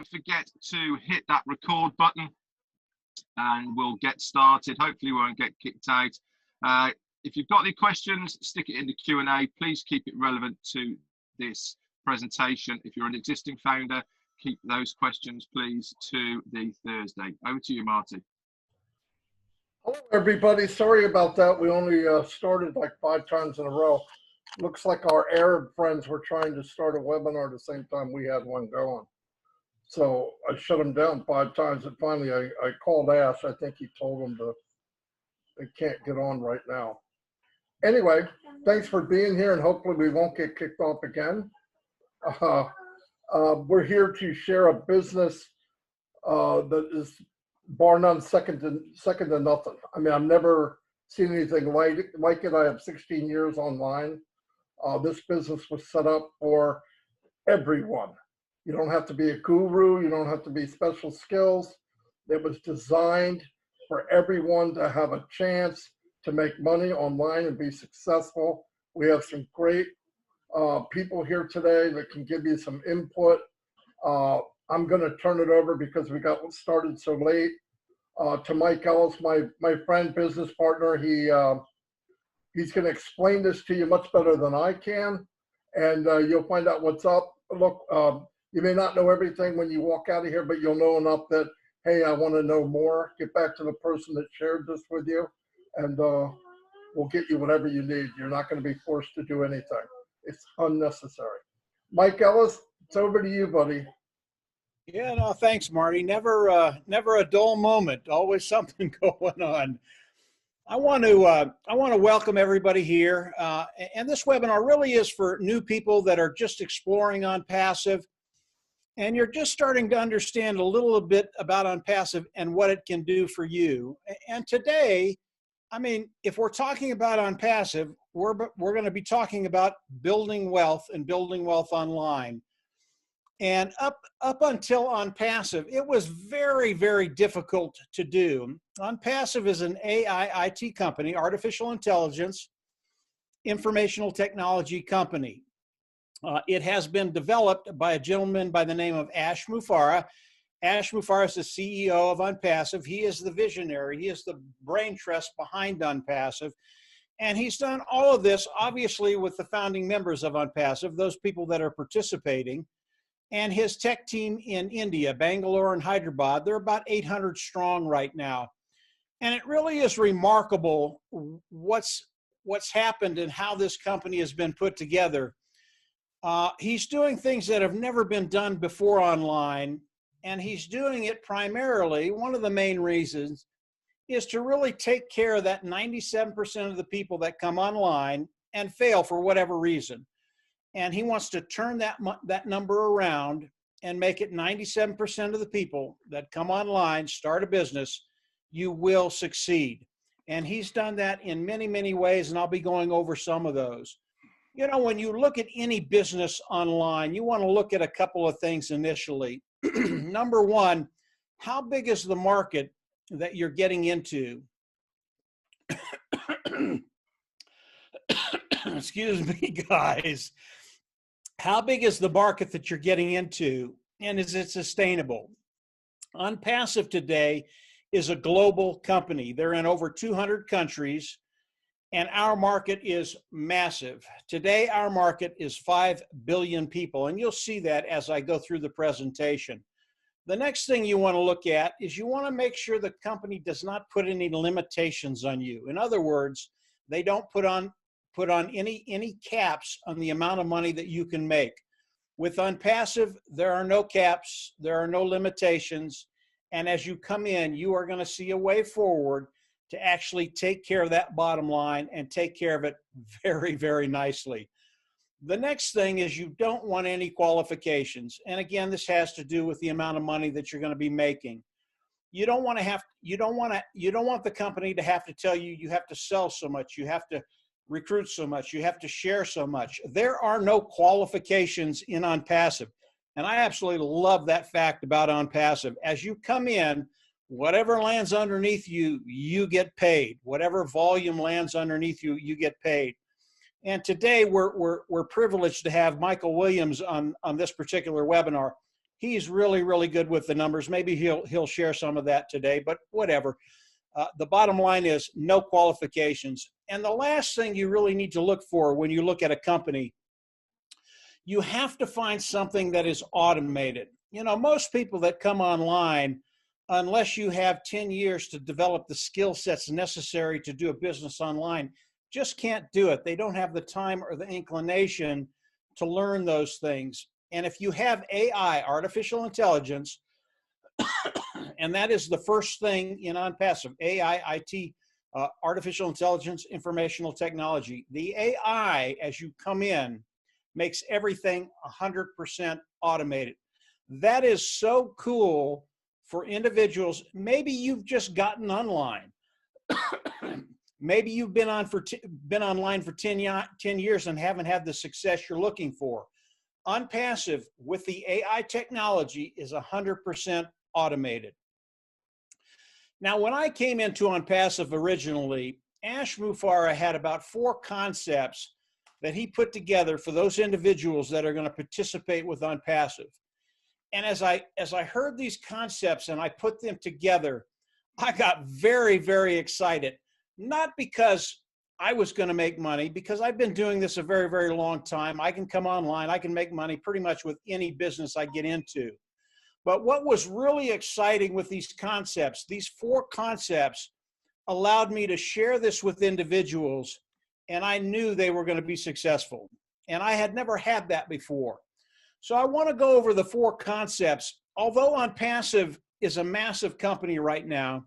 forget to hit that record button and we'll get started. Hopefully we won't get kicked out. If you've got any questions, stick it in the Q&A. Please keep it relevant to this presentation. If you're an existing founder, keep those questions, please, to the Thursday. Over to you, Marty. Hello, everybody. Sorry about that. We only started like 5 times in a row. Looks like our Arab friends were trying to start a webinar at the same time we had one going. So I shut them down 5 times, and finally I called Ash. I think he told them they can't get on right now. Anyway, thanks for being here, and hopefully we won't get kicked off again. We're here to share a business that is bar none second to nothing. I mean, I've never seen anything like it. I have 16 years online. This business was set up for everyone. You don't have to be a guru. You don't have to be special skills. It was designed for everyone to have a chance to make money online and be successful. We have some great people here today that can give you some input. I'm going to turn it over because we got started so late to Mike Ellis, my friend, business partner. He's going to explain this to you much better than I can, and you'll find out what's up. Look, you may not know everything when you walk out of here, but you'll know enough that, hey, I want to know more. Get back to the person that shared this with you, and we'll get you whatever you need. You're not going to be forced to do anything. It's unnecessary. Mike Ellis, it's over to you, buddy. Yeah, no, thanks, Marty. Never a dull moment. Always something going on. I want to welcome everybody here. And this webinar really is for new people that are just exploring Onpassive, and you're just starting to understand a little bit about Onpassive and what it can do for you. And today, I mean, if we're talking about Onpassive, we're going to be talking about building wealth and building wealth online. And up until Onpassive, it was very, very difficult to do. Onpassive is an AI IT company, artificial intelligence, informational technology company. It has been developed by a gentleman by the name of Ash Mufareh. Ash Mufareh is the CEO of Onpassive. He is the visionary. He is the brain trust behind Onpassive. And he's done all of this, obviously, with the founding members of Onpassive, those people that are participating, and his tech team in India, Bangalore and Hyderabad. They're about 800 strong right now. And it really is remarkable what's happened and how this company has been put together. He's doing things that have never been done before online, and he's doing it primarily, one of the main reasons, is to really take care of that 97% of the people that come online and fail for whatever reason. And he wants to turn that number around and make it 97% of the people that come online, start a business, you will succeed. And he's done that in many, many ways, and I'll be going over some of those. You know, when you look at any business online, you want to look at a couple of things initially. Number one, how big is the market that you're getting into? Excuse me, guys. How big is the market that you're getting into, and is it sustainable? Onpassive today is a global company. They're in over 200 countries, and our market is massive. Today, our market is 5 billion people, and you'll see that as I go through the presentation. The next thing you want to look at is you want to make sure the company does not put any limitations on you. In other words, they don't put on any caps on the amount of money that you can make. With Onpassive, there are no caps, there are no limitations, and as you come in, you are going to see a way forward to actually take care of that bottom line and take care of it very, very nicely. The next thing is you don't want any qualifications. And again, this has to do with the amount of money that you're going to be making. You don't want the company to have to tell you have to sell so much, you have to recruit so much, you have to share so much. There are no qualifications in Onpassive. And I absolutely love that fact about Onpassive. As you come in, whatever lands underneath you, you get paid. Whatever volume lands underneath you, you get paid. And today we're privileged to have Michael Williams on this particular webinar. He's really, really good with the numbers. Maybe he'll share some of that today, but whatever. The bottom line is no qualifications. And the last thing you really need to look for when you look at a company, you have to find something that is automated. You know, most people that come online, unless you have 10 years to develop the skill sets necessary to do a business online, just can't do it. They don't have the time or the inclination to learn those things. And if you have AI, artificial intelligence, and that is the first thing in Onpassive, AI, IT, artificial intelligence, informational technology. The AI, as you come in, makes everything 100% automated. That is so cool for individuals. Maybe you've just gotten online. Maybe you've been online for 10 years and haven't had the success you're looking for. Onpassive with the AI technology is 100% automated. Now, when I came into Onpassive originally, Ash Mufareh had about 4 concepts that he put together for those individuals that are going to participate with Onpassive. And as I heard these concepts and I put them together, I got very, very excited. Not because I was going to make money, because I've been doing this a very, very long time. I can come online, I can make money pretty much with any business I get into. But what was really exciting with these concepts, these 4 concepts allowed me to share this with individuals, and I knew they were going to be successful. And I had never had that before. So I want to go over the 4 concepts. Although Onpassive is a massive company right now,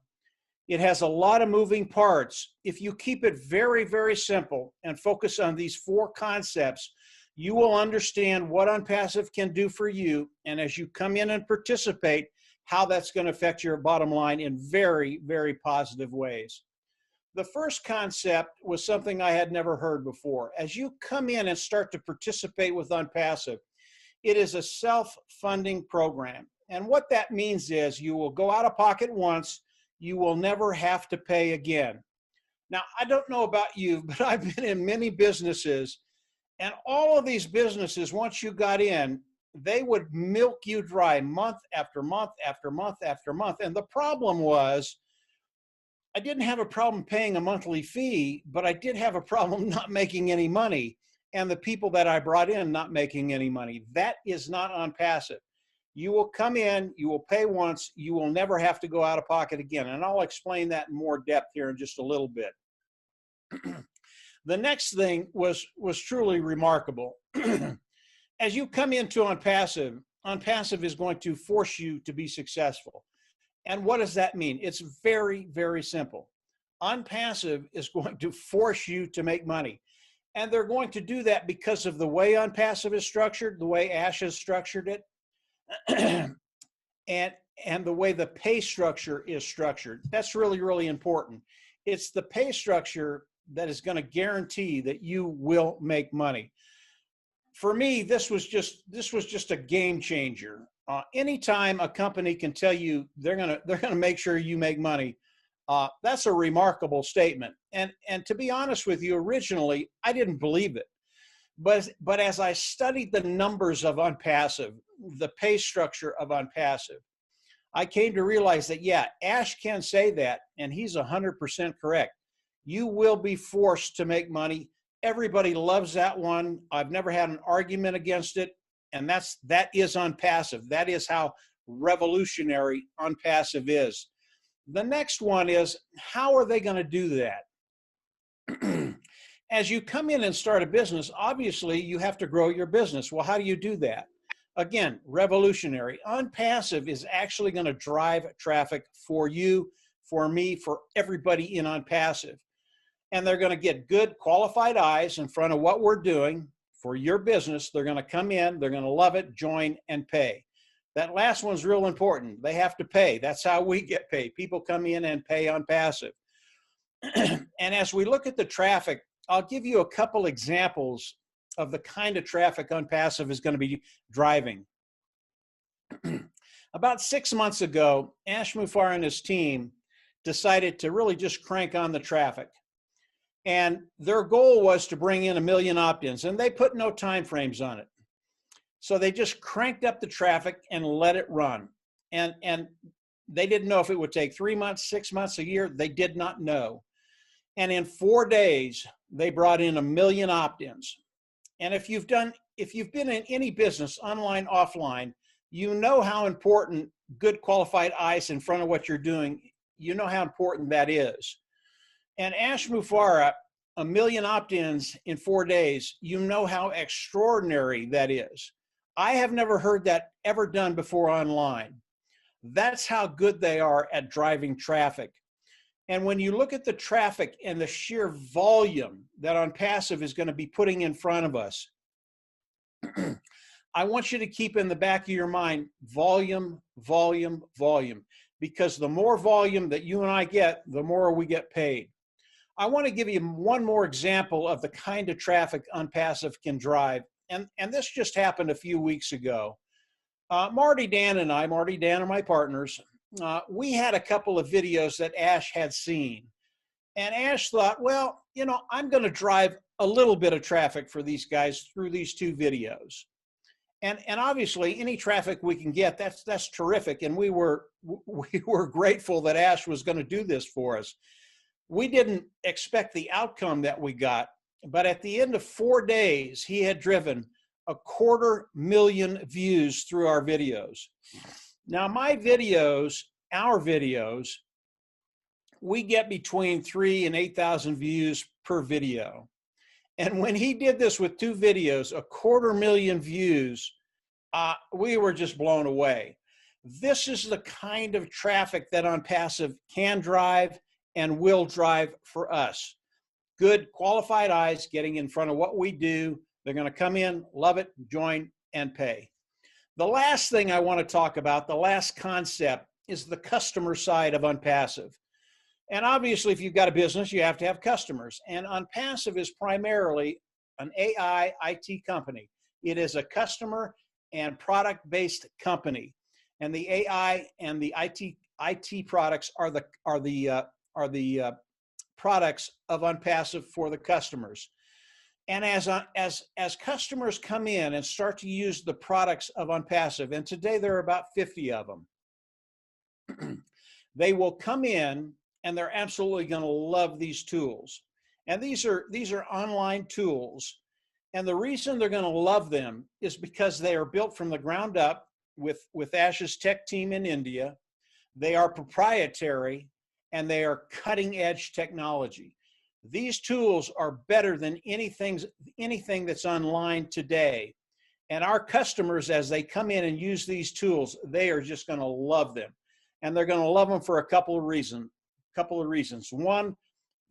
it has a lot of moving parts. If you keep it very, very simple and focus on these 4 concepts, you will understand what Onpassive can do for you. And as you come in and participate, how that's going to affect your bottom line in very, very positive ways. The first concept was something I had never heard before. As you come in and start to participate with Onpassive, it is a self-funding program. And what that means is you will go out of pocket once, you will never have to pay again. Now, I don't know about you, but I've been in many businesses, and all of these businesses, once you got in, they would milk you dry month after month after month after month. And the problem was, I didn't have a problem paying a monthly fee, but I did have a problem not making any money, and the people that I brought in not making any money. That is not Onpassive. You will come in, you will pay once, you will never have to go out of pocket again. And I'll explain that in more depth here in just a little bit. The next thing was truly remarkable. As you come into Onpassive, Onpassive is going to force you to be successful. And what does that mean? It's very, very simple. Onpassive is going to force you to make money. And they're going to do that because of the way Onpassive is structured, the way Ash has structured it, and the way the pay structure is structured. That's really, really important. It's the pay structure that is going to guarantee that you will make money. For me, this was just a game changer. Anytime a company can tell you they're gonna make sure you make money, that's a remarkable statement. And to be honest with you, originally I didn't believe it. But as I studied the numbers of Onpassive, the pay structure of Onpassive, I came to realize that, yeah, Ash can say that, and he's 100% correct. You will be forced to make money. Everybody loves that one. I've never had an argument against it, and that is Onpassive. That is how revolutionary Onpassive is. The next one is, how are they going to do that? As you come in and start a business, obviously you have to grow your business. Well, how do you do that? Again, revolutionary. Onpassive is actually going to drive traffic for you, for me, for everybody in Onpassive. And they're going to get good qualified eyes in front of what we're doing for your business. They're going to come in, they're going to love it, join, and pay. That last one's real important. They have to pay. That's how we get paid. People come in and pay Onpassive. And as we look at the traffic, I'll give you a couple examples of the kind of traffic Onpassive is going to be driving. About 6 months ago, Ash Mufareh and his team decided to really just crank on the traffic. And their goal was to bring in 1 million opt-ins, and they put no time frames on it. So they just cranked up the traffic and let it run. And they didn't know if it would take 3 months, 6 months, a year. They did not know. And in 4 days, they brought in 1 million opt-ins. And if you've been in any business, online, offline, you know how important good qualified eyes in front of what you're doing, you know how important that is. And Ash Mufareh, 1 million opt-ins in 4 days, you know how extraordinary that is. I have never heard that ever done before online. That's how good they are at driving traffic. And when you look at the traffic and the sheer volume that Onpassive is going to be putting in front of us, I want you to keep in the back of your mind, volume, volume, volume, because the more volume that you and I get, the more we get paid. I want to give you one more example of the kind of traffic Onpassive can drive. And this just happened a few weeks ago. Marty Dan and Marty Dan are my partners. We had a couple of videos that Ash had seen. And Ash thought, well, you know, I'm going to drive a little bit of traffic for these guys through these 2 videos. And obviously, any traffic we can get, that's terrific. And we were grateful that Ash was going to do this for us. We didn't expect the outcome that we got, but at the end of 4 days, he had driven 250,000 views through our videos. Now, my videos, our videos, we get between 3,000 and 8,000 views per video. And when he did this with 2 videos, 250,000 views, we were just blown away. This is the kind of traffic that Onpassive can drive and will drive for us. Good qualified eyes getting in front of what we do. They're going to come in, love it, join, and pay. The last thing I want to talk about, the last concept, is the customer side of Onpassive. And obviously, if you've got a business, you have to have customers. And Onpassive is primarily an AI IT company. It is a customer and product-based company. And the AI and the IT products are the products of Onpassive for the customers. And as customers come in and start to use the products of Onpassive, and today there are about 50 of them, they will come in and they're absolutely going to love these tools. And these are online tools. And the reason they're going to love them is because they are built from the ground up with Ash's tech team in India. They are proprietary and they are cutting edge technology. These tools are better than anything that's online today. And our customers, as they come in and use these tools, they are just going to love them. And they're going to love them for a couple of reasons. One,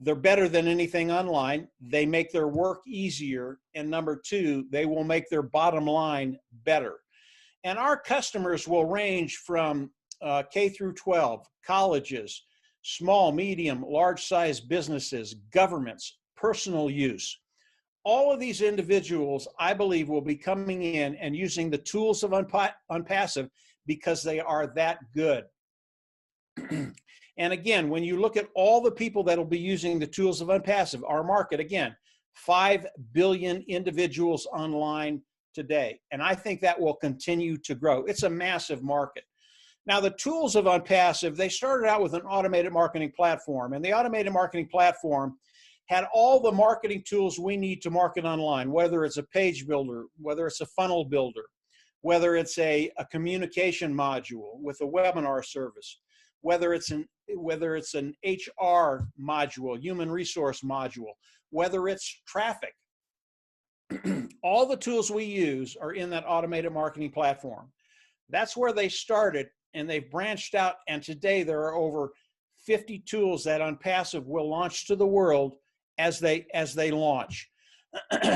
they're better than anything online. They make their work easier. And number 2, they will make their bottom line better. And our customers will range from K through 12, colleges, small, medium, large-size businesses, governments, personal use. All of these individuals, I believe, will be coming in and using the tools of Onpassive because they are that good. And again, when you look at all the people that will be using the tools of Onpassive, our market, again, 5 billion individuals online today. And I think that will continue to grow. It's a massive market. Now, the tools of Onpassive, they started out with an automated marketing platform. And the automated marketing platform had all the marketing tools we need to market online, whether it's a page builder, whether it's a funnel builder, whether it's a communication module with a webinar service, whether it's an HR module, human resource module, whether it's traffic. All the tools we use are in that automated marketing platform. That's where they started, and they've branched out, and today there are over 50 tools that Onpassive will launch to the world as they launch.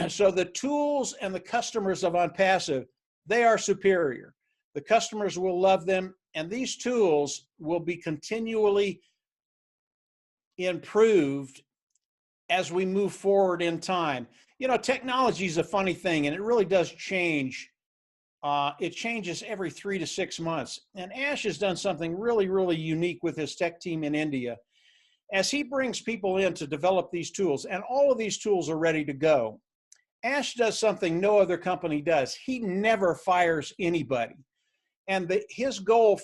So the tools and the customers of Onpassive, they are superior. The customers will love them, and these tools will be continually improved as we move forward in time. You know, technology is a funny thing, and it really does change. It changes every 3 to 6 months. And Ash has done something really, really unique with his tech team in India. As he brings people in to develop these tools, and all of these tools are ready to go. Ash does something no other company does. He never fires anybody. And his goal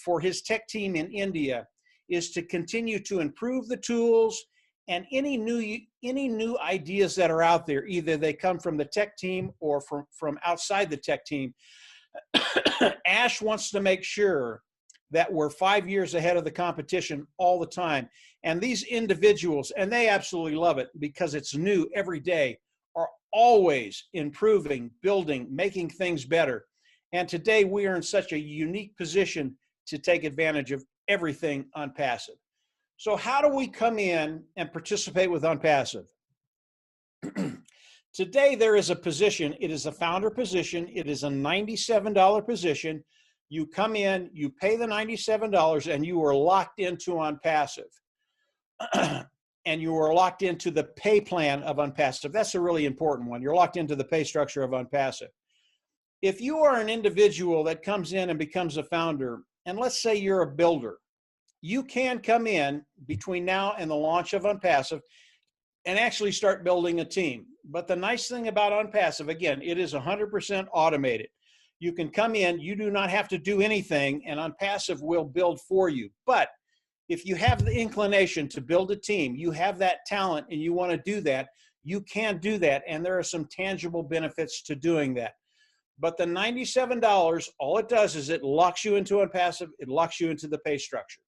for his tech team in India is to continue to improve the tools and any new ideas that are out there. Either they come from the tech team or from outside the tech team. Ash wants to make sure that we're 5 years ahead of the competition all the time. And these individuals, and they absolutely love it because it's new every day, are always improving, building, making things better. And today we are in such a unique position to take advantage of everything Onpassive. So how do we come in and participate with Onpassive? Today there is a position, it is a founder position, it is a $97 position. You come in, you pay the $97, and you are locked into Onpassive. And you are locked into the pay plan of Onpassive. That's a really important one. You're locked into the pay structure of Onpassive. If you are an individual that comes in and becomes a founder, and let's say you're a builder, you can come in between now and the launch of Onpassive and actually start building a team. But the nice thing about Onpassive, again, it is 100% automated. You can come in, you do not have to do anything, and Onpassive will build for you. But if you have the inclination to build a team, you have that talent and you want to do that, you can do that, and there are some tangible benefits to doing that. But the $97, all it does is it locks you into Onpassive, it locks you into the pay structure.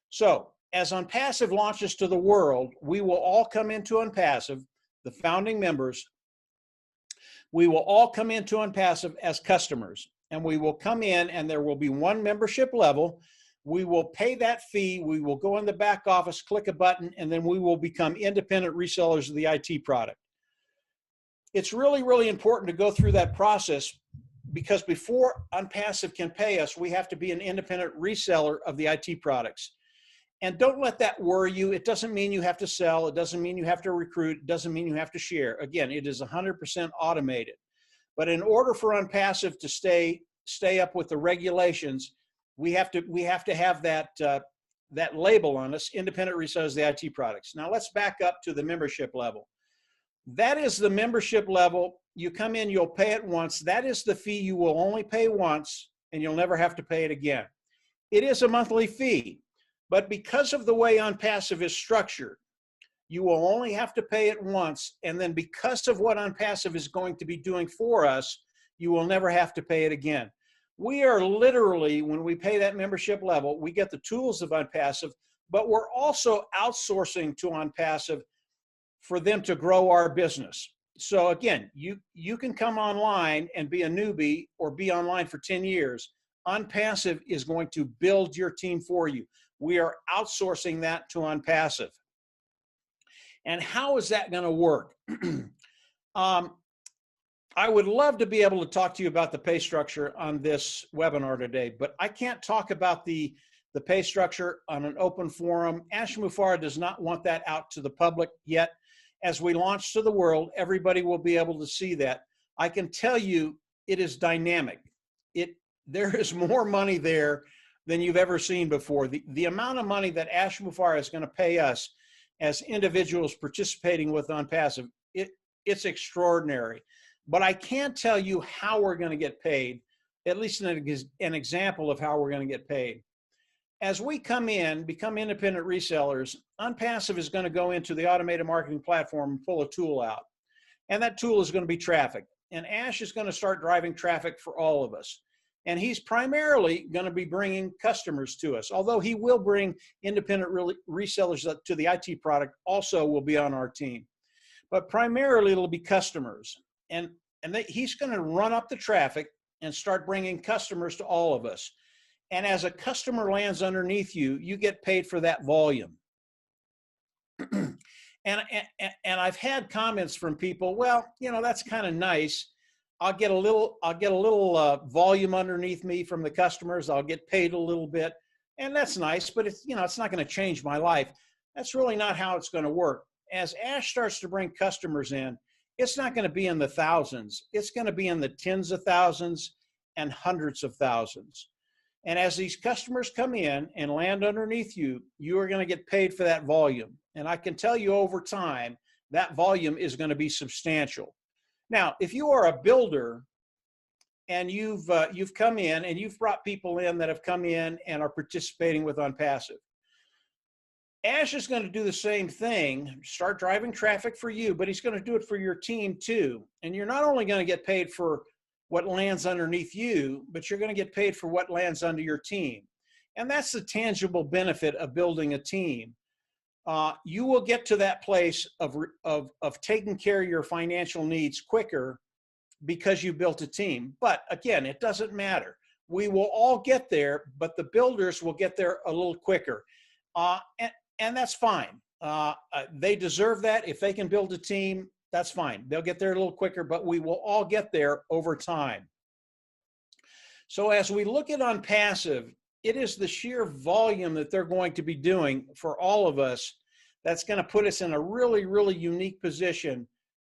So as Onpassive launches to the world, we will all come into Onpassive, the founding members, we will all come into Onpassive as customers, and we will come in and there will be one membership level. We will pay that fee, we will go in the back office, click a button, and then we will become independent resellers of the IT product. It's really, really important to go through that process because before Onpassive can pay us, we have to be an independent reseller of the IT products. And don't let that worry you. It doesn't mean you have to sell. It doesn't mean you have to recruit. It doesn't mean you have to share. Again, it is 100% automated. But in order for Onpassive to stay up with the regulations, we have to have that label on us, independent resellers of the IT products. Now let's back up to the membership level. That is the membership level. You come in, you'll pay it once. That is the fee you will only pay once, and you'll never have to pay it again. It is a monthly fee. But because of the way Onpassive is structured, you will only have to pay it once, and then because of what Onpassive is going to be doing for us, you will never have to pay it again. We are literally, when we pay that membership level, we get the tools of Onpassive, but we're also outsourcing to Onpassive for them to grow our business. So again, you can come online and be a newbie or be online for 10 years. Onpassive is going to build your team for you. We are outsourcing that to Onpassive. And how is that going to work? I would love to be able to talk to you about the pay structure on this webinar today, but I can't talk about the pay structure on an open forum. Ash Mufareh does not want that out to the public yet. As we launch to the world, everybody will be able to see that. I can tell you it is dynamic. There is more money there than you've ever seen before. The amount of money that Ash Mufareh is going to pay us as individuals participating with Onpassive, it's extraordinary. But I can't tell you how we're going to get paid, at least an example of how we're going to get paid. As we come in, become independent resellers, Onpassive is going to go into the automated marketing platform and pull a tool out. And that tool is going to be traffic. And Ash is going to start driving traffic for all of us. And he's primarily going to be bringing customers to us. Although he will bring independent resellers to the IT product, also will be on our team. But primarily it'll be customers. And he's going to run up the traffic and start bringing customers to all of us. And as a customer lands underneath you, you get paid for that volume. and I've had comments from people, well, you know, that's kind of nice. I'll get a little volume underneath me from the customers. I'll get paid a little bit, and that's nice, but it's not going to change my life. That's really not how it's going to work. As Ash starts to bring customers in, it's not going to be in the thousands. It's going to be in the tens of thousands and hundreds of thousands. And as these customers come in and land underneath you, you are going to get paid for that volume. And I can tell you over time, that volume is going to be substantial. Now, if you are a builder and you've come in and you've brought people in that have come in and are participating with Onpassive, Ash is going to do the same thing, start driving traffic for you, but he's going to do it for your team too. And you're not only going to get paid for what lands underneath you, but you're going to get paid for what lands under your team. And that's the tangible benefit of building a team. You will get to that place of taking care of your financial needs quicker because you built a team. But again, it doesn't matter. We will all get there, but the builders will get there a little quicker. And that's fine. They deserve that. If they can build a team, that's fine. They'll get there a little quicker, but we will all get there over time. So as we look at Onpassive, it is the sheer volume that they're going to be doing for all of us that's going to put us in a really, really unique position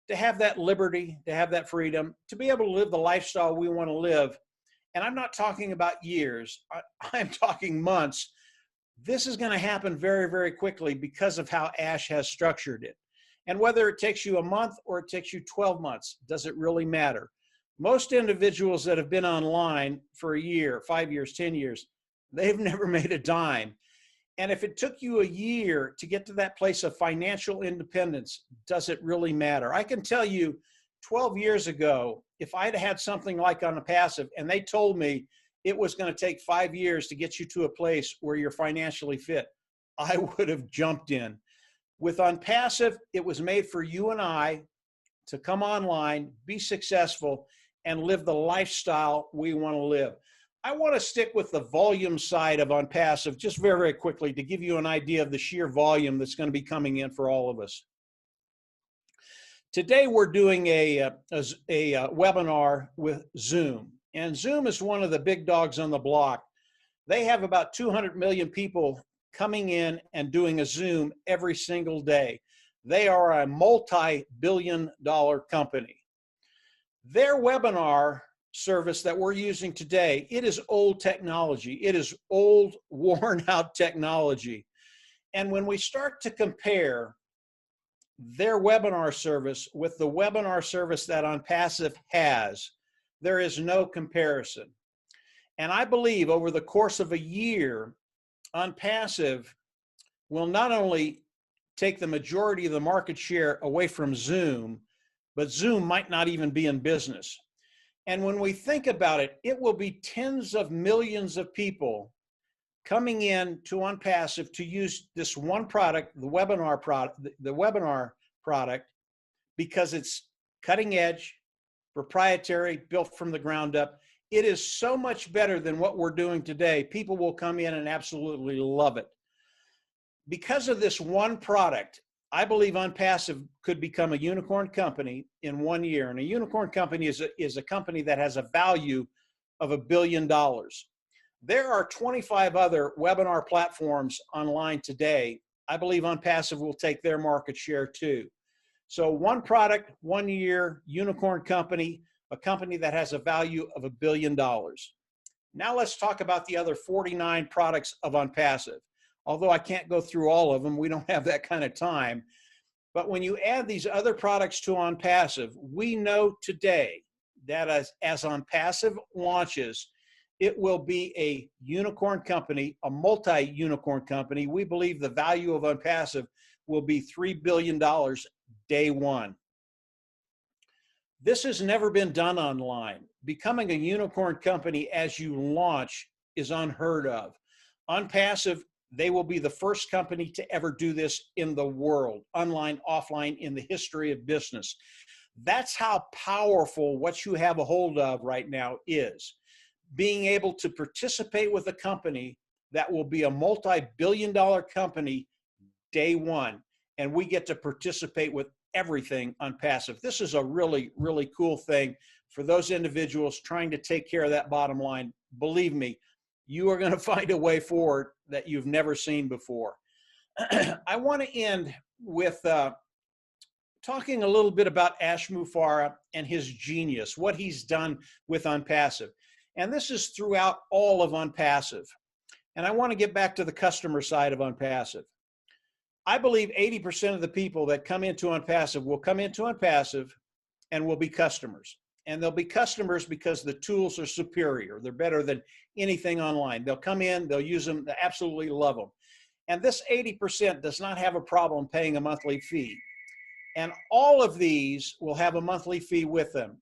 to have that liberty, to have that freedom, to be able to live the lifestyle we want to live. And I'm not talking about years. I'm talking months. This is going to happen very, very quickly because of how Ash has structured it. And whether it takes you a month or it takes you 12 months, does it really matter? Most individuals that have been online for a year, 5 years, 10 years, they've never made a dime. And if it took you a year to get to that place of financial independence, does it really matter? I can tell you 12 years ago, if I'd had something like Onpassive and they told me it was going to take 5 years to get you to a place where you're financially fit, I would have jumped in. With Onpassive, it was made for you and I to come online, be successful, and live the lifestyle we want to live. I want to stick with the volume side of Onpassive just very, very quickly to give you an idea of the sheer volume that's going to be coming in for all of us. Today, we're doing a webinar with Zoom. And Zoom is one of the big dogs on the block. They have about 200 million people coming in and doing a Zoom every single day. They are a multi-billion-dollar company. Their webinar service that we're using today, it is old technology. It is old, worn-out technology. And when we start to compare their webinar service with the webinar service that Onpassive has, there is no comparison. And I believe over the course of a year, Onpassive will not only take the majority of the market share away from Zoom, but Zoom might not even be in business. And when we think about it, it will be tens of millions of people coming in to Onpassive to use this one product, the webinar product, because it's cutting edge, proprietary, built from the ground up. It is so much better than what we're doing today. People will come in and absolutely love it. Because of this one product, I believe Onpassive could become a unicorn company in 1 year. And a unicorn company is a company that has a value of $1 billion. There are 25 other webinar platforms online today. I believe Onpassive will take their market share too. So one product, 1 year, unicorn company, a company that has a value of $1 billion. Now let's talk about the other 49 products of Onpassive. Although I can't go through all of them, we don't have that kind of time. But when you add these other products to Onpassive, we know today that as Onpassive launches, it will be a unicorn company, a multi-unicorn company. We believe the value of Onpassive will be $3 billion day one. This has never been done online. Becoming a unicorn company as you launch is unheard of. Onpassive, they will be the first company to ever do this in the world, online, offline, in the history of business. That's how powerful what you have a hold of right now is. Being able to participate with a company that will be a multi-billion-dollar company day one, and we get to participate with everything Onpassive. This is a really, really cool thing for those individuals trying to take care of that bottom line. Believe me, you are going to find a way forward that you've never seen before. I want to end with talking a little bit about Ash Mufareh and his genius, what he's done with Onpassive. And this is throughout all of Onpassive. And I want to get back to the customer side of Onpassive. I believe 80% of the people that come into Onpassive will come into Onpassive and will be customers. And they'll be customers because the tools are superior. They're better than anything online. They'll come in, they'll use them, they absolutely love them. And this 80% does not have a problem paying a monthly fee. And all of these will have a monthly fee with them.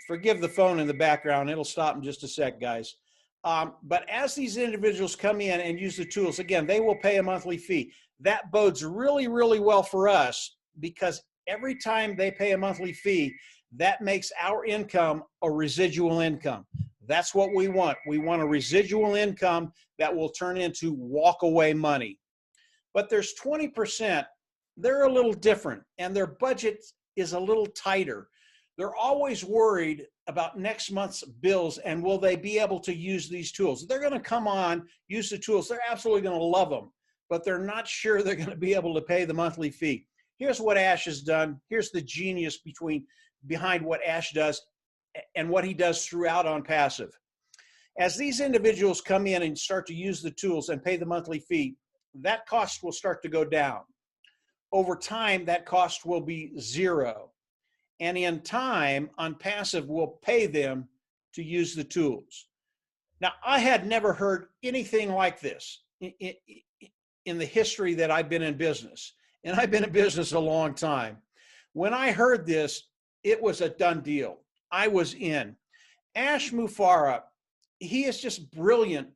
Forgive the phone in the background. It'll stop in just a sec, guys. But as these individuals come in and use the tools, again, they will pay a monthly fee. That bodes really, really well for us because every time they pay a monthly fee, that makes our income a residual income. That's what we want. We want a residual income that will turn into walk-away money. But there's 20%, they're a little different, and their budget is a little tighter. They're always worried about next month's bills and will they be able to use these tools. They're going to come on, use the tools. They're absolutely going to love them, but they're not sure they're going to be able to pay the monthly fee. Here's what Ash has done. Here's the genius behind what Ash does and what he does throughout Onpassive. As these individuals come in and start to use the tools and pay the monthly fee, that cost will start to go down. Over time, that cost will be zero. And in time, Onpassive will pay them to use the tools. Now, I had never heard anything like this in the history that I've been in business. And I've been in business a long time. When I heard this, it was a done deal. I was in. Ash Mufareh, he is just brilliant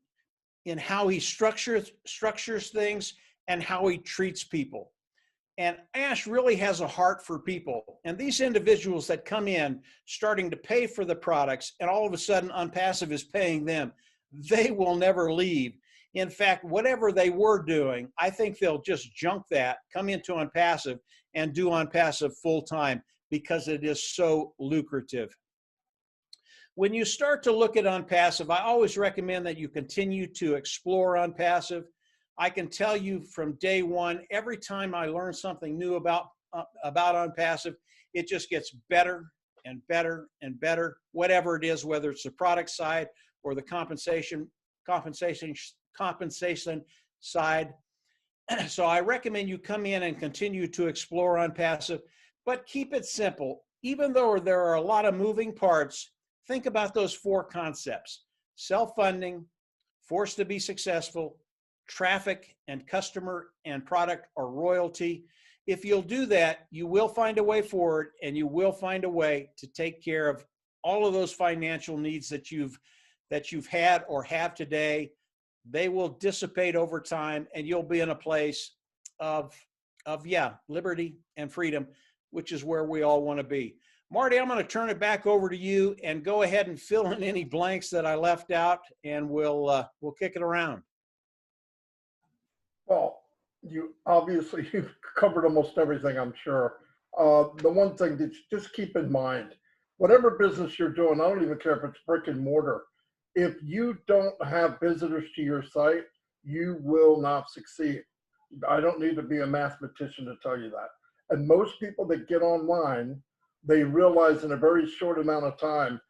in how he structures things and how he treats people. And Ash really has a heart for people. And these individuals that come in starting to pay for the products and all of a sudden Onpassive is paying them, they will never leave. In fact, whatever they were doing, I think they'll just junk that, come into Onpassive and do Onpassive full time because it is so lucrative. When you start to look at Onpassive, I always recommend that you continue to explore Onpassive. I can tell you from day one, every time I learn something new about Onpassive, it just gets better and better and better, whatever it is, whether it's the product side or the compensation side. So I recommend you come in and continue to explore Onpassive, but keep it simple. Even though there are a lot of moving parts, think about those four concepts: self-funding, forced to be successful, traffic and customer and product or royalty. If you'll do that, you will find a way forward and you will find a way to take care of all of those financial needs that you've had or have today. They will dissipate over time and you'll be in a place of liberty and freedom, which is where we all want to be. Marty, I'm going to turn it back over to you and go ahead and fill in any blanks that I left out, and we'll kick it around. Well, you've covered almost everything, I'm sure. The one thing that just keep in mind, whatever business you're doing, I don't even care if it's brick and mortar, if you don't have visitors to your site, you will not succeed. I don't need to be a mathematician to tell you that. And most people that get online, they realize in a very short amount of time,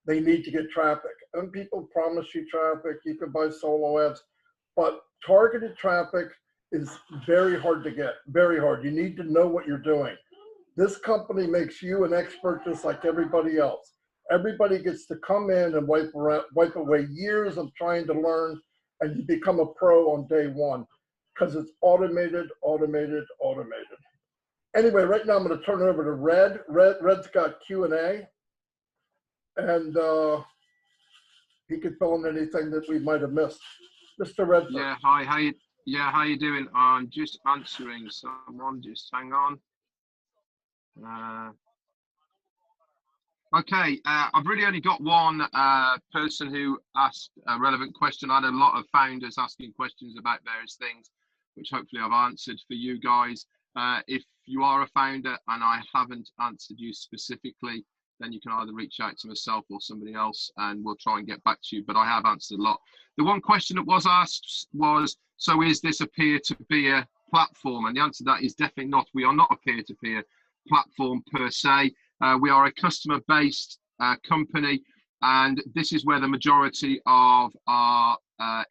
they need to get traffic. And people promise you traffic, you can buy solo ads, but targeted traffic is very hard to get, very hard. You need to know what you're doing. This company makes you an expert just like everybody else. Everybody gets to come in and wipe away years of trying to learn, and you become a pro on day one because it's automated. Anyway, right now I'm going to turn it over to Red. Red's got Q&A, and he could fill in anything that we might have missed. Mr. Red. Yeah, hi, how you doing? I'm just answering someone, just hang on. Okay, I've really only got one person who asked a relevant question. I had a lot of founders asking questions about various things, which hopefully I've answered for you guys. If you are a founder and I haven't answered you specifically, then you can either reach out to myself or somebody else and we'll try and get back to you, but I have answered a lot. The one question that was asked was, so is this a peer-to-peer platform? And the answer to that is definitely not. We are not a peer-to-peer platform per se. We are a customer-based company, and this is where the majority of our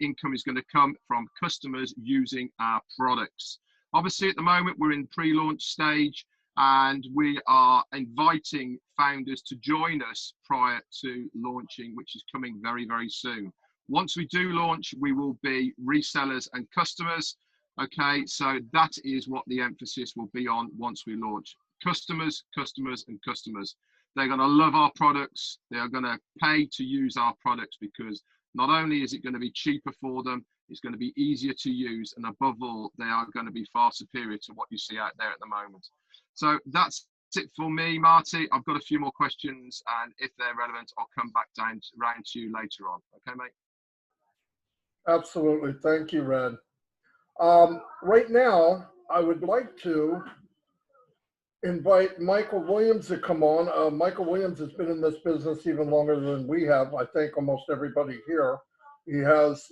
income is going to come from, customers using our products. Obviously, at the moment, we're in pre-launch stage, and we are inviting founders to join us prior to launching, which is coming very, very soon. Once we do launch, we will be resellers and customers. Okay, so that is what the emphasis will be on once we launch. Customers, customers, and customers. They're going to love our products. They are going to pay to use our products because not only is it going to be cheaper for them, it's going to be easier to use, and above all, they are going to be far superior to what you see out there at the moment. So that's it for me, Marty. I've got a few more questions, and if they're relevant, I'll come back round to you later on. Okay, mate? Absolutely. Thank you, Red. Right now, I would like to invite Michael Williams to come on. Michael Williams has been in this business even longer than we have. I think almost everybody here. He has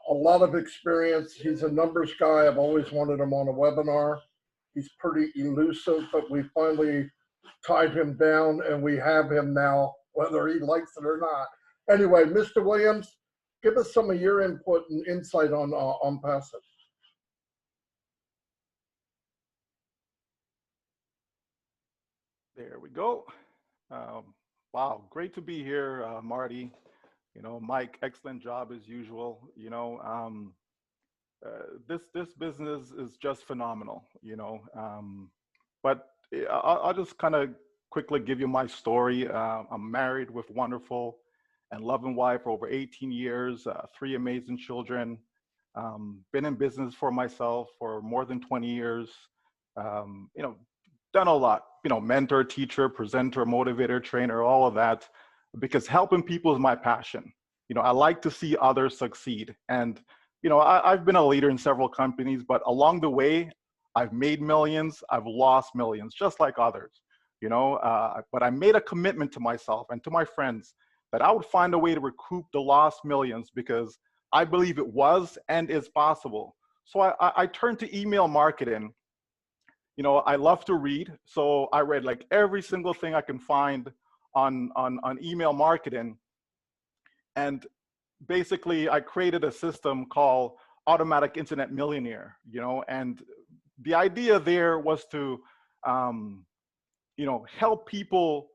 a lot of experience. He's a numbers guy. I've always wanted him on a webinar. He's pretty elusive, but we finally tied him down and we have him now, whether he likes it or not. Anyway, Mr. Williams, give us some of your input and insight on Onpassive. There we go. Wow, great to be here, Marty. You know, Mike, excellent job as usual. You know, this business is just phenomenal. You know, but I'll just kind of quickly give you my story. I'm married with wonderful and loving wife for over 18 years, 3 amazing children. Been in business for myself for more than 20 years. You know, done a lot, you know, mentor, teacher, presenter, motivator, trainer, all of that, because helping people is my passion. You know, I like to see others succeed. And, you know, I've been a leader in several companies, but along the way, I've made millions, I've lost millions, just like others, you know, but I made a commitment to myself and to my friends that I would find a way to recoup the lost millions because I believe it was and is possible. So I turned to email marketing. You know, I love to read, so I read like every single thing I can find on email marketing. And basically, I created a system called Automatic Internet Millionaire, you know, and the idea there was to, you know, help people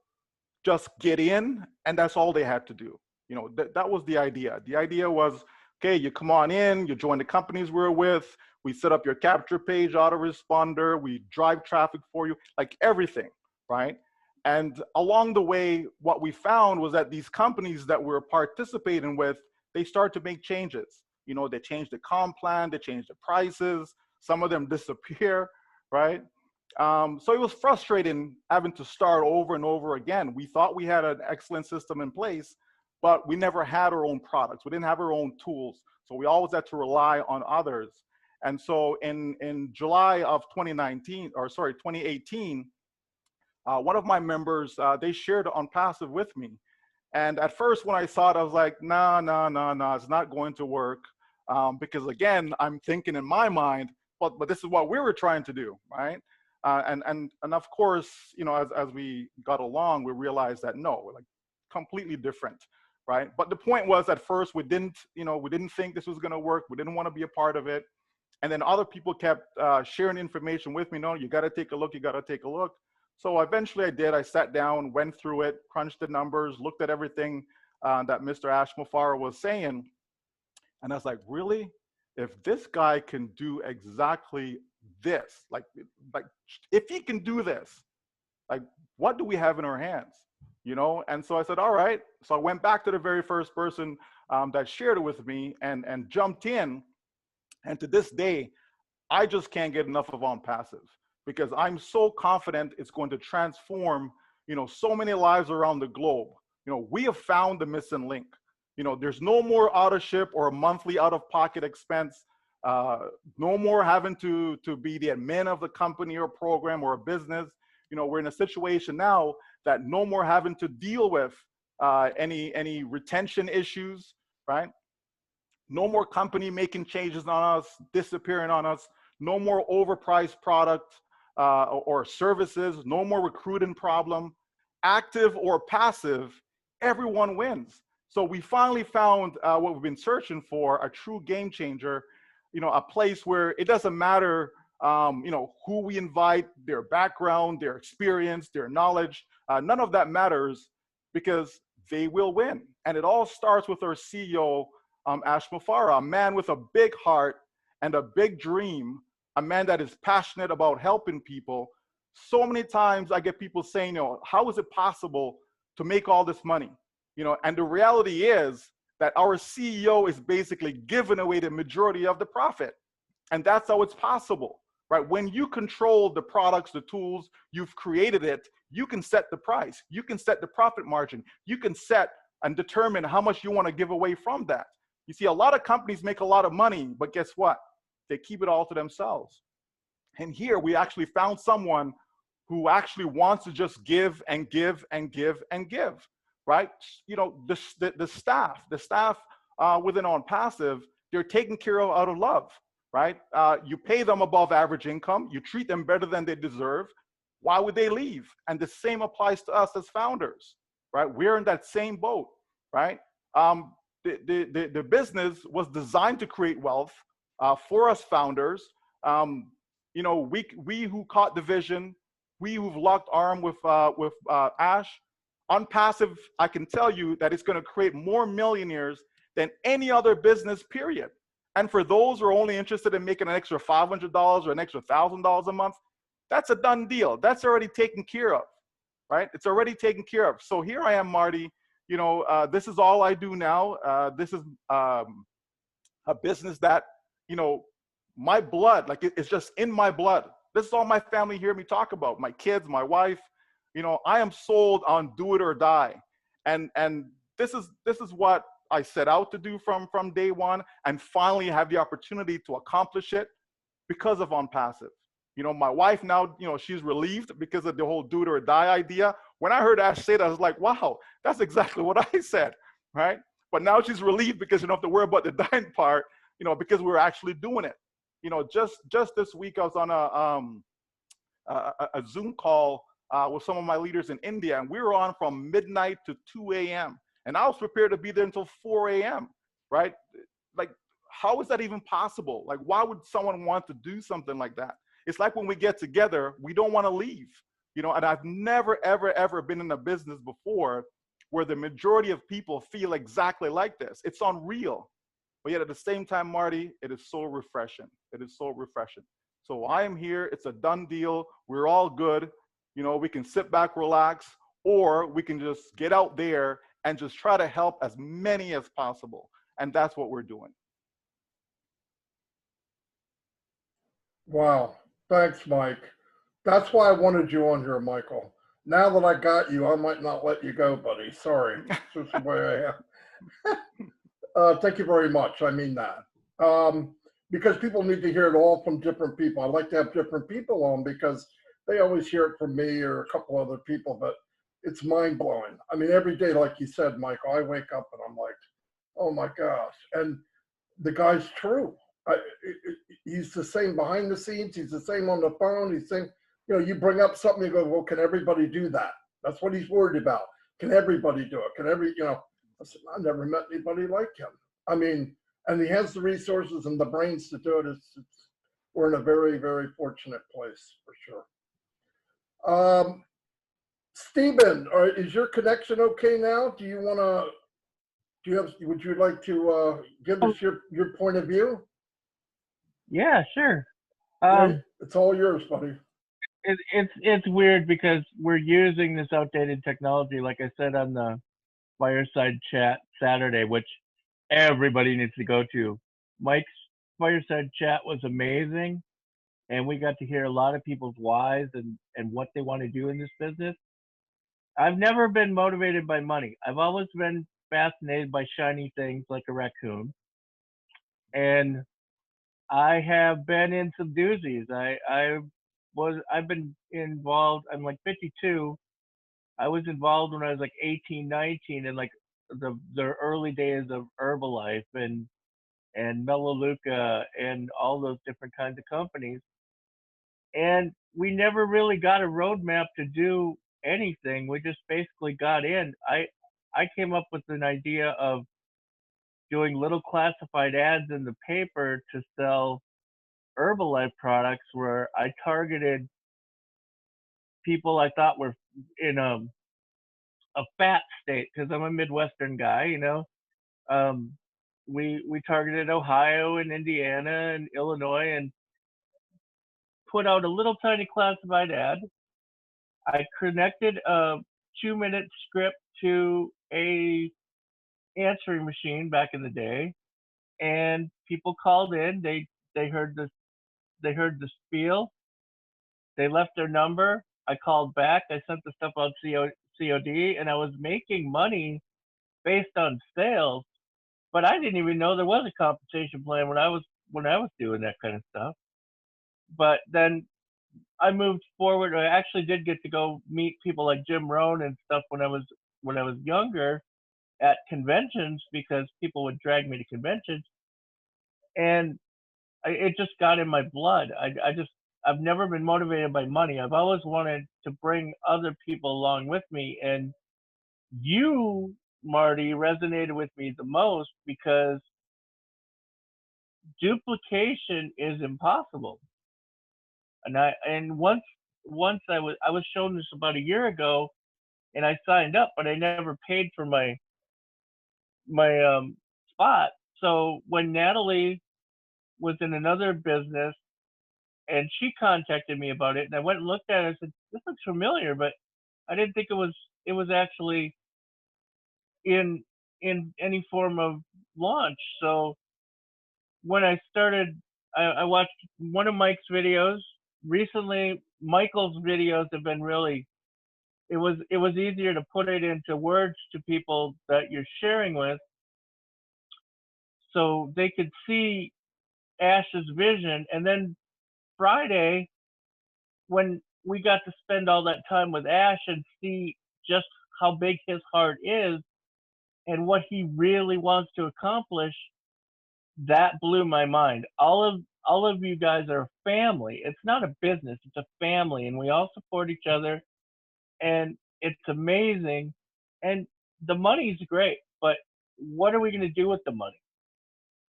just get in, and that's all they had to do. You know, that was the idea. The idea was, okay, you come on in, you join the companies we're with, we set up your capture page, autoresponder, we drive traffic for you, like everything, right? And along the way, what we found was that these companies that we're participating with, they start to make changes. You know, they change the comp plan, they change the prices, some of them disappear, right? So it was frustrating having to start over and over again. We thought we had an excellent system in place, but we never had our own products. We didn't have our own tools. So we always had to rely on others. And so in July of 2018, one of my members, they shared Onpassive with me. And at first when I saw it, I was like, no, it's not going to work. Because again, I'm thinking in my mind, but this is what we were trying to do, right? And of course, you know, as we got along, we realized that no, we're like completely different, right? But the point was, at first we didn't think this was going to work. We didn't want to be a part of it. And then other people kept sharing information with me. No, you got to take a look. You got to take a look. So eventually I did. I sat down, went through it, crunched the numbers, looked at everything that Mr. Ash Mufareh was saying. And I was like, really? If this guy can do exactly this, like if he can do this, like what do we have in our hands? You know? And so I said, all right. So I went back to the very first person that shared it with me and jumped in. And to this day, I just can't get enough of Onpassive because I'm so confident it's going to transform, you know, so many lives around the globe. You know, we have found the missing link. You know, there's no more auto ship or a monthly out-of-pocket expense. No more having to be the admin of the company or program or a business. You know, we're in a situation now that no more having to deal with any retention issues, right? No more company making changes on us, disappearing on us. No more overpriced product or services. No more recruiting problem. Active or passive, everyone wins. So we finally found what we've been searching for, a true game changer. You know, a place where it doesn't matter who we invite, their background, their experience, their knowledge. None of that matters because they will win. And it all starts with our CEO, Ash Mufareh, a man with a big heart and a big dream, a man that is passionate about helping people. So many times I get people saying, how is it possible to make all this money? And the reality is that our CEO is basically giving away the majority of the profit. And that's how it's possible, right? When you control the products, the tools, you've created it, you can set the price, you can set the profit margin, you can set and determine how much you want to give away from that. You see, a lot of companies make a lot of money, but guess what? They keep it all to themselves. And here we actually found someone who actually wants to just give and give and give and give, right? The staff within Onpassive, they're taken care of out of love, right? You pay them above average income, you treat them better than they deserve. Why would they leave? And the same applies to us as founders, right? We're in that same boat, right? The business was designed to create wealth for us founders. We who caught the vision, we who've locked arm with Ash, Onpassive, I can tell you that it's going to create more millionaires than any other business, period. And for those who are only interested in making an extra $500 or an extra $1,000 a month, that's a done deal. That's already taken care of, right? It's already taken care of. So here I am, Marty. This is all I do now. This is a business that, my blood, like it's just in my blood. This is all my family hear me talk about. My kids, my wife. I am sold on do it or die, and this is what I set out to do from day one, and finally have the opportunity to accomplish it because of Onpassive. My wife now, she's relieved because of the whole do it or die idea. When I heard Ash say that, I was like, wow, that's exactly what I said, right? But now she's relieved because you don't have to worry about the dying part, because we're actually doing it. Just this week I was on a Zoom call with some of my leaders in India, and we were on from midnight to 2 a.m. And I was prepared to be there until 4 a.m., right? Like, how is that even possible? Like, why would someone want to do something like that? It's like when we get together, we don't want to leave, and I've never, ever, ever been in a business before where the majority of people feel exactly like this. It's unreal. But yet at the same time, Marty, it is so refreshing. It is so refreshing. So I am here. It's a done deal. We're all good. We can sit back, relax, or we can just get out there and just try to help as many as possible. And that's what we're doing. Wow. Thanks, Mike. That's why I wanted you on here, Michael. Now that I got you, I might not let you go, buddy. Sorry. It's just the way I am. Thank you very much. I mean that. Because people need to hear it all from different people. I like to have different people on because they always hear it from me or a couple other people, but it's mind-blowing. I mean, every day, like you said, Michael, I wake up and I'm like, oh my gosh. And the guy's true. He's the same behind the scenes. He's the same on the phone. He's saying, you bring up something, you go, well, can everybody do that? That's what he's worried about. Can everybody do it? I said, I never met anybody like him. I mean, and he has the resources and the brains to do it. We're in a very, very fortunate place for sure. Stephen, is your connection okay now? Would you like to give us your point of view? Yeah, sure. It's all yours, buddy. It's weird because we're using this outdated technology, like I said on the Fireside Chat Saturday, which everybody needs to go to. Mike's Fireside Chat was amazing, and we got to hear a lot of people's whys and what they want to do in this business. I've never been motivated by money. I've always been fascinated by shiny things like a raccoon. And I have been in some doozies. I've been involved. I'm like 52. I was involved when I was like 18, 19 in like the early days of Herbalife and Melaleuca and all those different kinds of companies. And we never really got a roadmap to do anything. We just basically got in. I came up with an idea of doing little classified ads in the paper to sell Herbalife products where I targeted people I thought were in a fat state, because I'm a Midwestern guy, you know. We targeted Ohio and Indiana and Illinois and put out a little tiny classified ad. I connected a 2-minute script to a answering machine back in the day, and people called in. They heard the spiel. They left their number. I called back. I sent the stuff out COD, and I was making money based on sales. But I didn't even know there was a compensation plan when I was doing that kind of stuff. But then I moved forward. I actually did get to go meet people like Jim Rohn and stuff when I was younger at conventions, because people would drag me to conventions, and it just got in my blood. I've never been motivated by money. I've always wanted to bring other people along with me, and you, Marty, resonated with me the most, because duplication is impossible. And once I was shown this about a year ago, and I signed up, but I never paid for my spot. So when Natalie was in another business and she contacted me about it, and I went and looked at it, I said, this looks familiar, but I didn't think it was actually in any form of launch. So when I started, I watched one of Mike's videos recently. Michael's videos have been really, it was easier to put it into words to people that you're sharing with, so they could see Ash's vision. And then Friday, when we got to spend all that time with Ash and see just how big his heart is and what he really wants to accomplish, that blew my mind. All of you guys are family. It's not a business, it's a family, and we all support each other, and it's amazing. And the money's great, but what are we going to do with the money?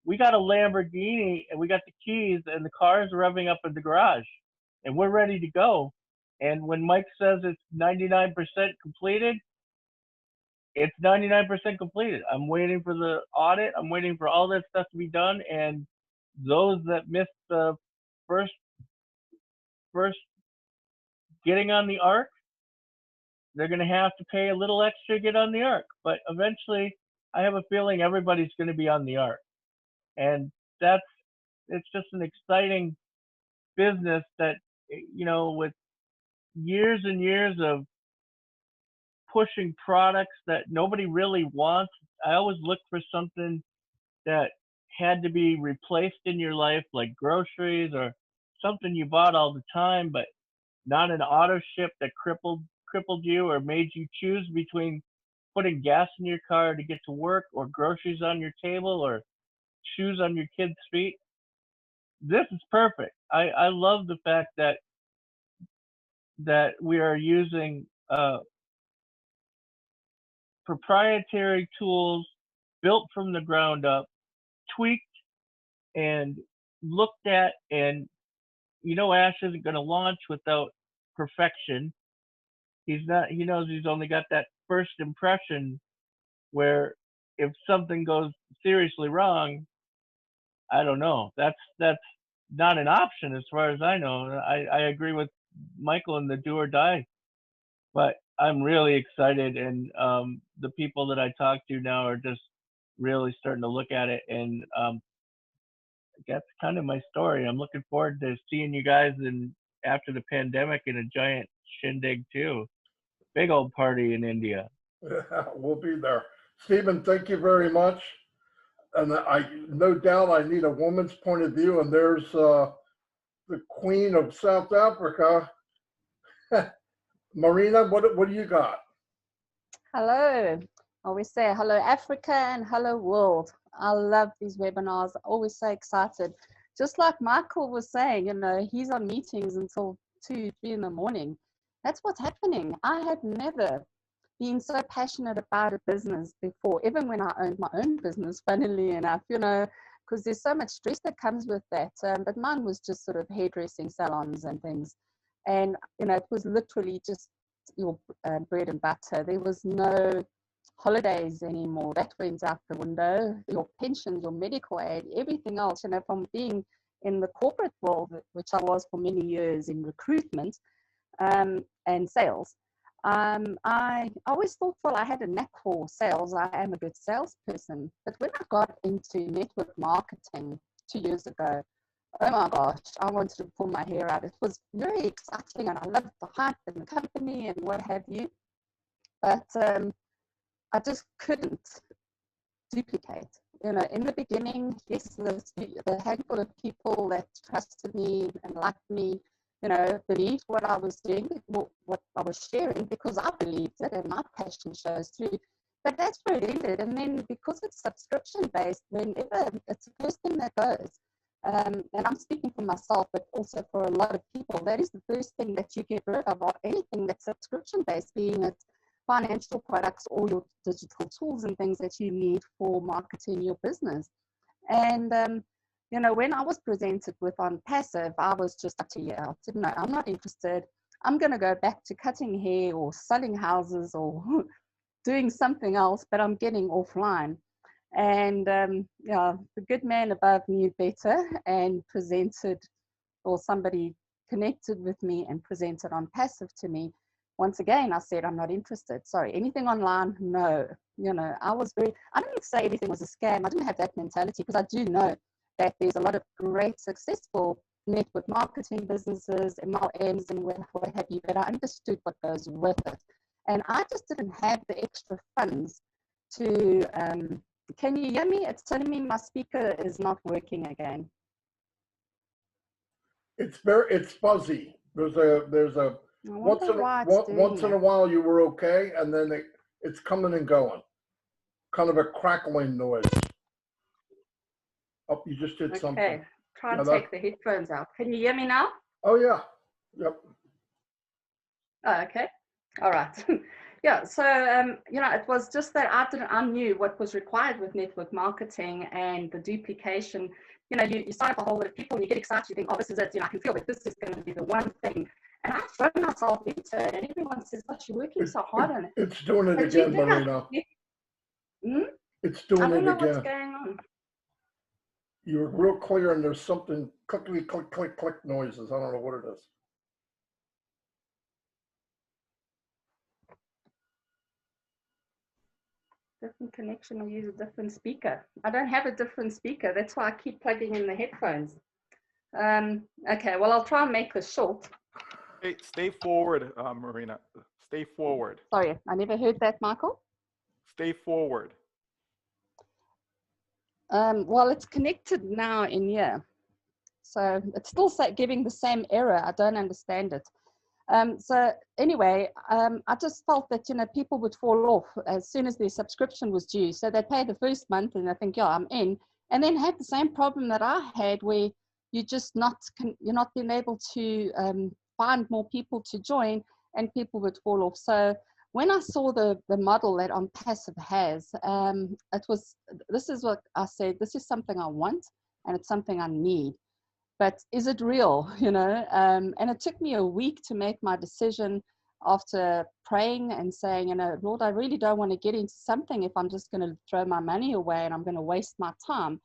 We got a Lamborghini and we got the keys and the car's revving up in the garage and we're ready to go. And when Mike says it's 99% completed, it's 99% completed. I'm waiting for the audit. I'm waiting for all that stuff to be done. And those that missed the first getting on the ark, they're going to have to pay a little extra to get on the ark. But eventually, I have a feeling everybody's going to be on the ark. And it's just an exciting business that, you know, with years and years of pushing products that nobody really wants, I always look for something that had to be replaced in your life, like groceries or something you bought all the time, but not an auto ship that crippled you or made you choose between putting gas in your car to get to work or groceries on your table or shoes on your kids' feet. This is perfect. I love the fact that we are using proprietary tools built from the ground up, tweaked and looked at, and you know Ash isn't going to launch without perfection. He knows he's only got that first impression where if something goes seriously wrong, I don't know. That's not an option as far as I know. I agree with Michael in the do or die, but I'm really excited, and the people that I talk to now are just really starting to look at it, and that's kind of my story. I'm looking forward to seeing you guys after the pandemic in a giant shindig too. Big old party in India. Yeah, we'll be there. Stephen, thank you very much. And I no doubt I need a woman's point of view, and there's the Queen of South Africa. Marina, what do you got? Hello. I always say hello Africa and hello world. I love these webinars. Always so excited. Just like Michael was saying, you know, he's on meetings until 2, 3 in the morning. That's what's happening. I had never been so passionate about a business before, even when I owned my own business, funnily enough, you know, because there's so much stress that comes with that. But mine was just sort of hairdressing salons and things. And, you know, it was literally just your bread and butter. There was no holidays anymore. That went out the window. Your pensions, your medical aid, everything else, you know, from being in the corporate world, which I was for many years in recruitment and sales. I always thought, well, I had a knack for sales. I am a good salesperson. But when I got into network marketing 2 years ago, oh my gosh, I wanted to pull my hair out. It was very exciting and I loved the hype and the company and what have you. But I just couldn't duplicate. You know, in the beginning, yes, the handful of people that trusted me and liked me, you know, believed what I was doing, what I was sharing, because I believed it and my passion shows through. But that's where it ended. And then because it's subscription-based, whenever it's the first thing that goes, and I'm speaking for myself, but also for a lot of people, that is the first thing that you get rid of anything that's subscription-based, being it financial products or your digital tools and things that you need for marketing your business. And, you know, when I was presented with Onpassive, I was just up to you. I said, no, I'm not interested. I'm going to go back to cutting hair or selling houses or doing something else, but I'm getting offline. And yeah, the good man above knew better and presented, or somebody connected with me and presented Onpassive to me. Once again, I said, I'm not interested. Sorry, anything online? No. You know, I didn't say everything was a scam. I didn't have that mentality, because I do know that there's a lot of great, successful network marketing businesses, MLMs and what have you, but I understood what goes with it. And I just didn't have the extra funds to, can you hear me? It's telling me my speaker is not working again. It's fuzzy. There's a once in a while you were okay, and then it's coming and going, kind of a crackling noise. Oh, you just did something. Okay, try and take the headphones out. Can you hear me now? Oh yeah, yep. Oh, okay, all right. Yeah, so you know, it was just that I knew what was required with network marketing and the duplication. You know, you sign up a whole lot of people and you get excited, you think, oh, this is it, you know, I can feel that this is going to be the one thing. And I throw myself into it, and everyone says, gosh, you're working so hard on it. It's doing it again, Marina. It's doing it again. I don't know what's going on. You're real clear, and there's something clickety, click, click, click noises. I don't know what it is. Different connection, or use a different speaker. I don't have a different speaker. That's why I keep plugging in the headphones. Okay, well, I'll try and make this short. Hey, stay forward, Marina. Stay forward. Sorry, I never heard that, Michael. Stay forward. Well, it's connected now in here. So it's still giving the same error. I don't understand it. So anyway, I just felt that, you know, people would fall off as soon as their subscription was due. So they pay the first month and they think, yeah, I'm in. And then have the same problem that I had, where you're not being able to find more people to join, and people would fall off. So when I saw the model that Onpassive has, this is what I said, this is something I want and it's something I need. But is it real, you know? And it took me a week to make my decision, after praying and saying, you know, Lord, I really don't want to get into something if I'm just going to throw my money away and I'm going to waste my time.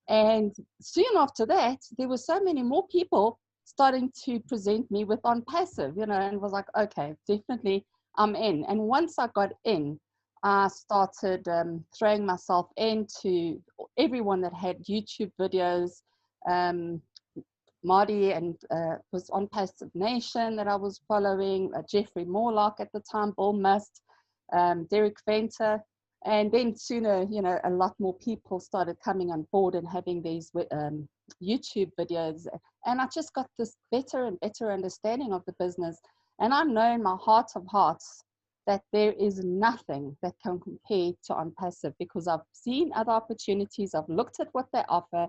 And soon after that, there were so many more people starting to present me with Onpassive, you know, and was like, okay, definitely I'm in. And once I got in, I started throwing myself into everyone that had YouTube videos. Marty and was Onpassive Nation that I was following, Jeffrey Morlock at the time, Bill Must, Derek Venter. And then sooner, you know, a lot more people started coming on board and having these YouTube videos. And I just got this better and better understanding of the business. And I know in my heart of hearts that there is nothing that can compare to Onpassive, because I've seen other opportunities, I've looked at what they offer,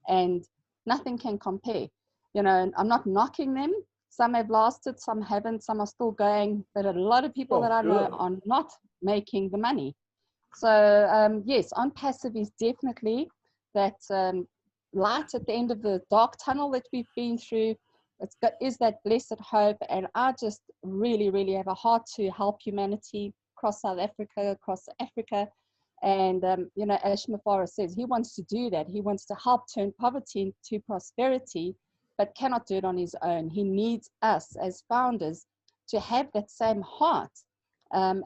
and nothing can compare. You know, I'm not knocking them. Some have lasted, some haven't, some are still going, but a lot of people that I know are not making the money. So yes, Onpassive is definitely that light at the end of the dark tunnel that we've been through. Is that blessed hope. And I just really, really have a heart to help humanity across South Africa, across Africa. And, you know, Ash Mufareh says he wants to do that. He wants to help turn poverty into prosperity, but cannot do it on his own. He needs us as founders to have that same heart,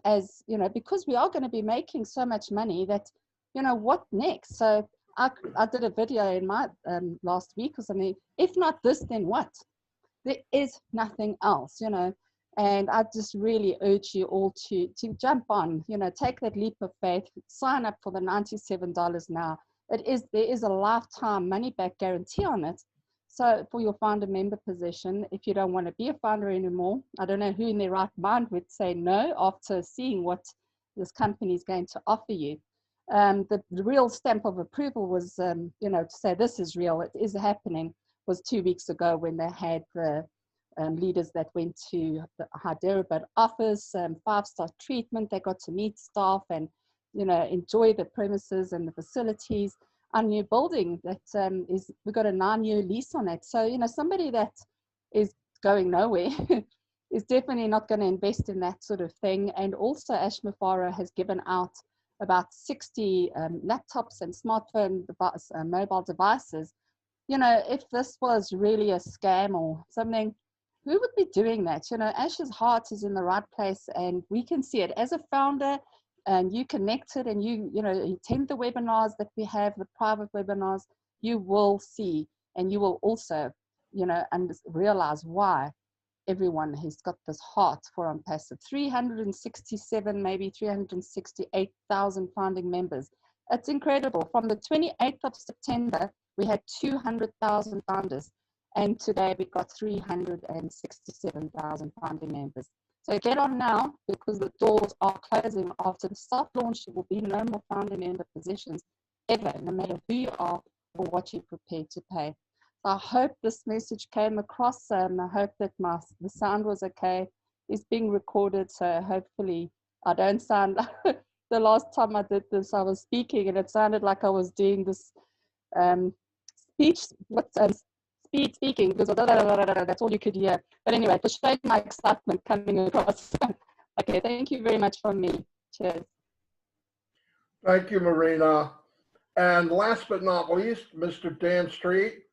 as, you know, because we are going to be making so much money that, you know, what next? So I did a video in my last week or something. If not this, then what? There is nothing else, you know. And I just really urge you all to jump on, you know, take that leap of faith, sign up for the $97 now. There is a lifetime money back guarantee on it. So for your founder member position, if you don't want to be a founder anymore, I don't know who in their right mind would say no after seeing what this company is going to offer you. The real stamp of approval was, you know, to say this is real, it is happening, was 2 weeks ago when they had the leaders that went to the Hyderabad office, 5-star treatment. They got to meet staff and, you know, enjoy the premises and the facilities. Our new building that we've got a 9-year lease on it. So, you know, somebody that is going nowhere is definitely not going to invest in that sort of thing. And also Ash Mufareh has given out about 60 laptops and smartphone mobile devices. You know, if this was really a scam or something, who would be doing that? You know, Ash's heart is in the right place, and we can see it as a founder. And you connected, and you know, attend the webinars that we have, the private webinars. You will see, and you will also, you know, and realize why everyone has got this heart for Onpassive. 367, maybe 368,000 founding members. It's incredible. From the 28th of September, we had 200,000 founders, and today we've got 367,000 founding members. So get on now, because the doors are closing after the soft launch. There will be no more founding member positions ever, no matter who you are or what you're prepared to pay. So I hope this message came across, and I hope that the sound was okay. It's being recorded, so hopefully I don't sound like the last time I did this, I was speaking and it sounded like I was doing this speaking, because that's all you could hear. But anyway, to show my excitement coming across. Okay, thank you very much from me. Cheers. Thank you, Marina. And last but not least, Mr. Dan Street.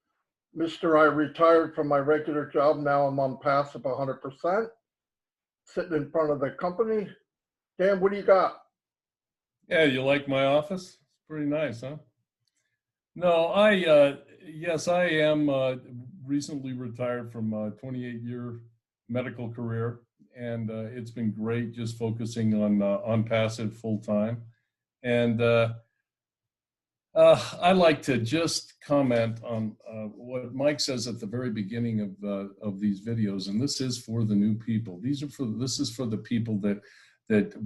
Mr. I retired from my regular job. Now I'm on Onpassive 100%, sitting in front of the company. Dan, what do you got? Yeah, you like my office? It's pretty nice, huh? No, yes, I am recently retired from a 28-year medical career, and it's been great just focusing on Onpassive full time. And I like to just comment on what Mike says at the very beginning of these videos, and this is for the new people. This is for the people that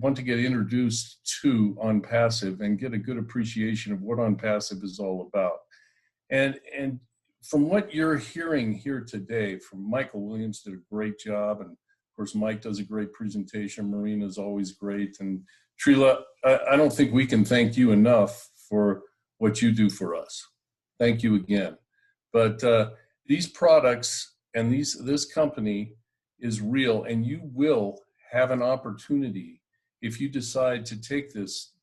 want to get introduced to Onpassive and get a good appreciation of what Onpassive is all about. And from what you're hearing here today, from Michael Williams did a great job, and of course Mike does a great presentation. Marina's always great, and Trila, I don't think we can thank you enough for what you do for us. Thank you again. But these products and this company is real, and you will have an opportunity if you decide to take this,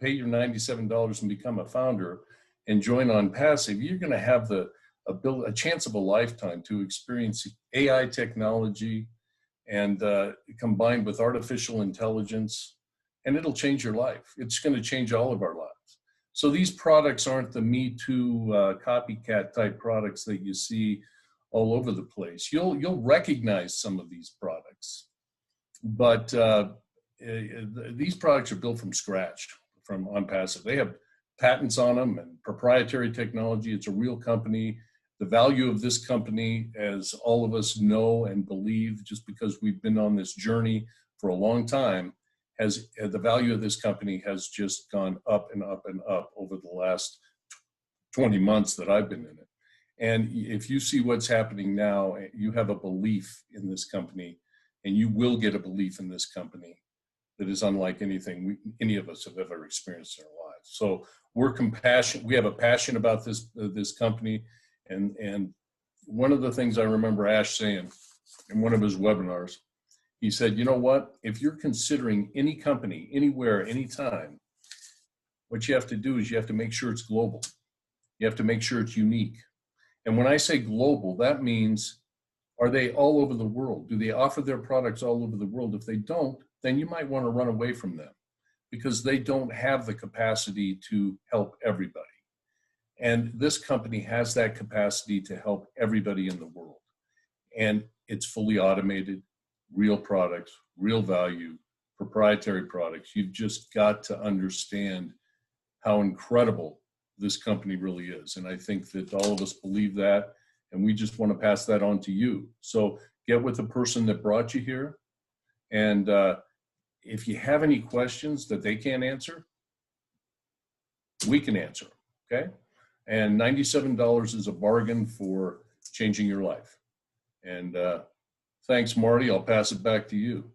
pay your $97 and become a founder and join Onpassive. You're going to have a chance of a lifetime to experience AI technology and combined with artificial intelligence, and it'll change your life. It's going to change all of our lives. So these products aren't the Me Too copycat type products that you see all over the place. You'll recognize some of these products, but these products are built from scratch from Onpassive. They have patents on them and proprietary technology. It's a real company. The value of this company, as all of us know and believe, just because we've been on this journey for a long time, the value of this company has just gone up and up and up over the last 20 months that I've been in it. And if you see what's happening now, you have a belief in this company, and you will get a belief in this company that is unlike anything any of us have ever experienced in our lives. So we're compassionate. We have a passion about this company, and one of the things I remember Ash saying in one of his webinars, he said, you know what? If you're considering any company, anywhere, anytime, what you have to do is you have to make sure it's global. You have to make sure it's unique. And when I say global, that means, are they all over the world? Do they offer their products all over the world? If they don't, then you might want to run away from them because they don't have the capacity to help everybody. And this company has that capacity to help everybody in the world. And it's fully automated, real products, real value, proprietary products. You've just got to understand how incredible this company really is. And I think that all of us believe that, and we just want to pass that on to you. So get with the person that brought you here. And if you have any questions that they can't answer, we can answer, okay? And $97 is a bargain for changing your life. And thanks, Marty. I'll pass it back to you.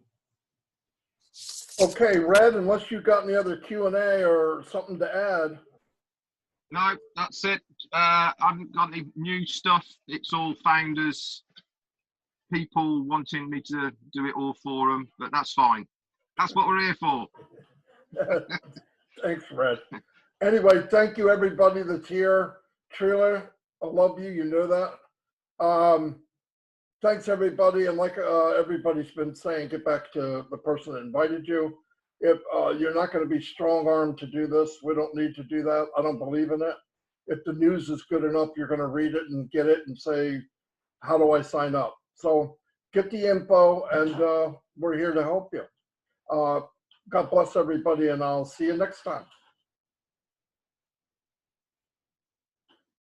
Okay, Red, unless you've got any other Q&A or something to add. No, that's it. I haven't got any new stuff. It's all founders, people wanting me to do it all for them, but that's fine. That's what we're here for. Thanks, Red. Anyway, thank you, everybody that's here. Trila, I love you. You know that. Thanks, everybody. And like everybody's been saying, get back to the person that invited you. If you're not going to be strong-armed to do this, we don't need to do that. I don't believe in it. If the news is good enough, you're going to read it and get it and say, how do I sign up? So get the info, and we're here to help you. God bless everybody, and I'll see you next time.